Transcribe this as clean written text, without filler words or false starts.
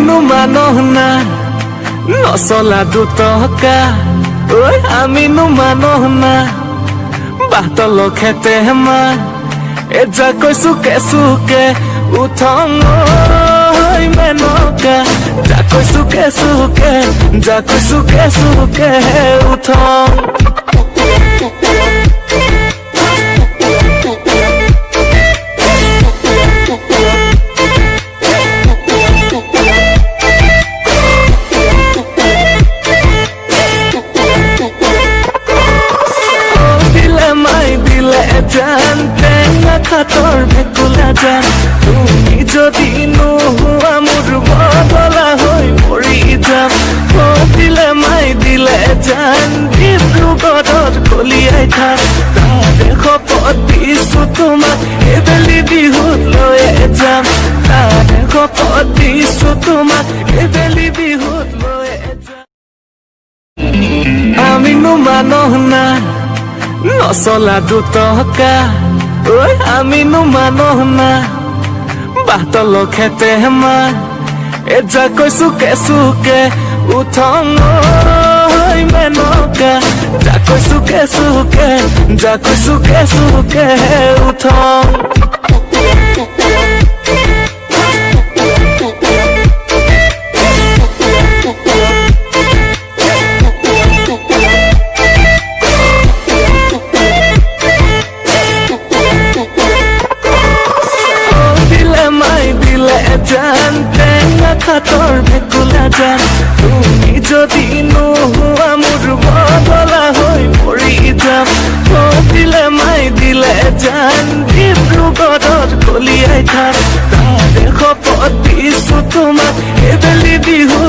আমিনো মানুহ না নচলা দুটকা ঐ আমিনো মানুহ না বাটল খেতে মা এজা কৈছো কেঁচুকে উঠং মেনকা যা কৈছো কেঁচুকে উঠং জান টেঙা খাটৰ ভেকুলা জান তুমি যদি নোহোৱা মোৰ বদলা হৈ মৰি যাম দিলে মাই দিলে জান ডিব্ৰুগড়ত কলিয়াই থাক তাৰে শপত দিছো তোমাক এইবেলি বিহুত লৈয়ে যাম তাৰে শপত দিছো তোমাক এইবেলি বিহুত লৈয়ে যাম আমিনো মানুহ না নচলা দুটকা ঐ আমিনো মানুহ না বাটল খেতে মা এজা কৈছো কেঁচুকে উঠং মেনকা যা কৈছো কেঁচুকে উঠং জান টেঙা খাটৰ ভেকুলা জান তুমি যদি নোহোৱা মোৰ বদলা হৈ মৰি যাম দিলে মাই দিলে জান ডিব্ৰুগড়ত কলিয়াই থাক তাৰে শপত দিছো তোমাক এইবেলি বিহু